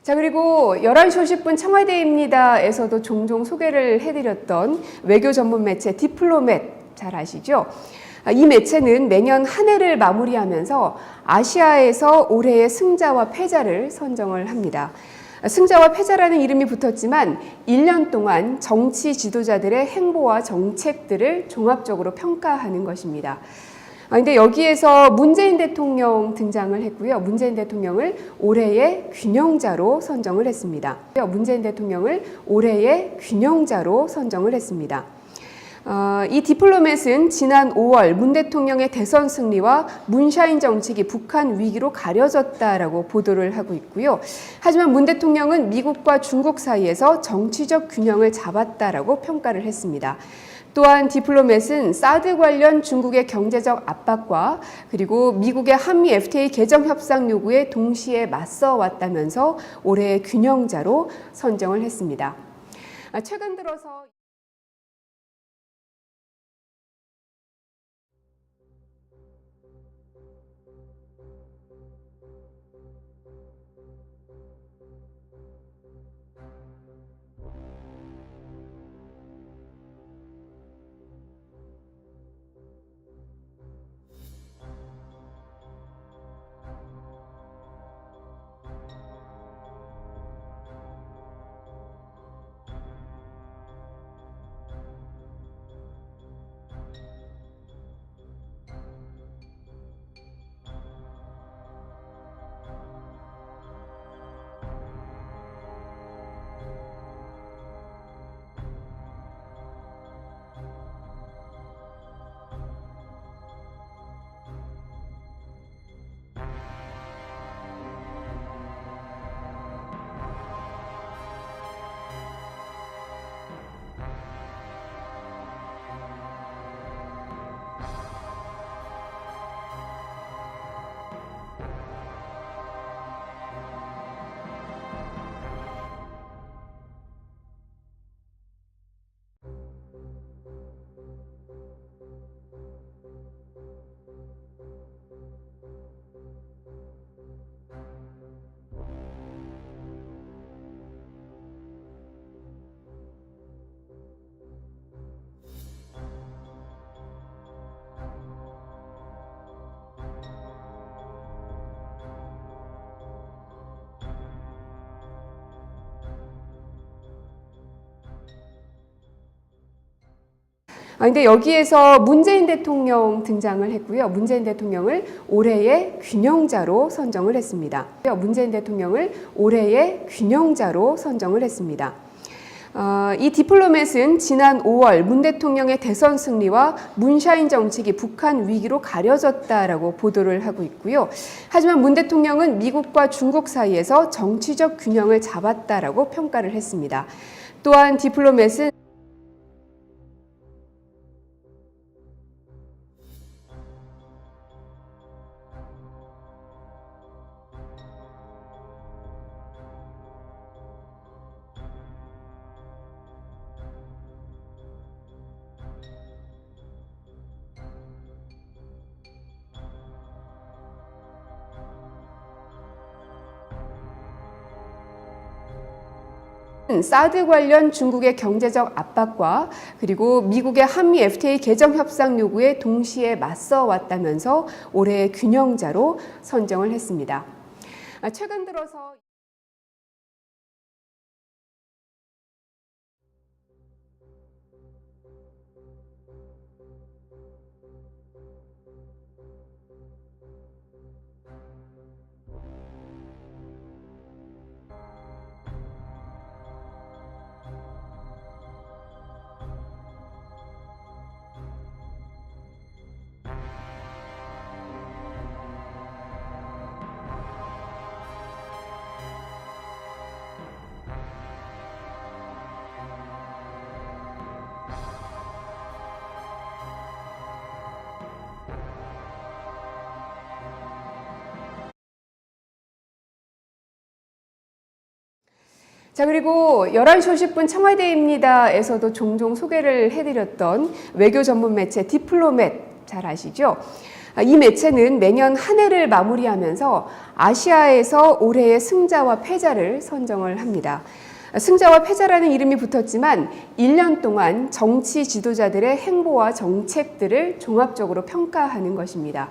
자, 그리고 11시 50분 청와대입니다에서도 종종 소개를 해드렸던 외교 전문 매체 디플로맷 잘 아시죠? 이 매체는 매년 한 해를 마무리하면서 아시아에서 올해의 승자와 패자를 선정을 합니다. 승자와 패자라는 이름이 붙었지만 1년 동안 정치 지도자들의 행보와 정책들을 종합적으로 평가하는 것입니다. 근데 여기에서 문재인 대통령 등장을 했고요. 문재인 대통령을 올해의 균형자로 선정을 했습니다. 문재인 대통령을 올해의 균형자로 선정을 했습니다. 이 디플로맷은 지난 5월 문 대통령의 대선 승리와 문샤인 정책이 북한 위기로 가려졌다라고 보도를 하고 있고요. 하지만 문 대통령은 미국과 중국 사이에서 정치적 균형을 잡았다라고 평가를 했습니다. 또한 디플로맷은 사드 관련 중국의 경제적 압박과 그리고 미국의 한미 FTA 개정 협상 요구에 동시에 맞서 왔다면서 올해의 균형자로 선정을 했습니다. 최근 들어서 근데 여기에서 문재인 대통령 등장을 했고요. 문재인 대통령을 올해의 균형자로 선정을 했습니다. 문재인 대통령을 올해의 균형자로 선정을 했습니다. 이 디플로맷은 지난 5월 문 대통령의 대선 승리와 문샤인 정책이 북한 위기로 가려졌다라고 보도를 하고 있고요. 하지만 문 대통령은 미국과 중국 사이에서 정치적 균형을 잡았다라고 평가를 했습니다. 또한 디플로맷은 사드 관련 중국의 경제적 압박과 그리고 미국의 한미 FTA 개정 협상 요구에 동시에 맞서 왔다면서 올해의 균형자로 선정을 했습니다. 최근 들어서 자, 그리고 11시 50분 청와대입니다에서도 종종 소개를 해드렸던 외교 전문 매체 디플로맷 잘 아시죠? 이 매체는 매년 한 해를 마무리하면서 아시아에서 올해의 승자와 패자를 선정을 합니다. 승자와 패자라는 이름이 붙었지만 1년 동안 정치 지도자들의 행보와 정책들을 종합적으로 평가하는 것입니다.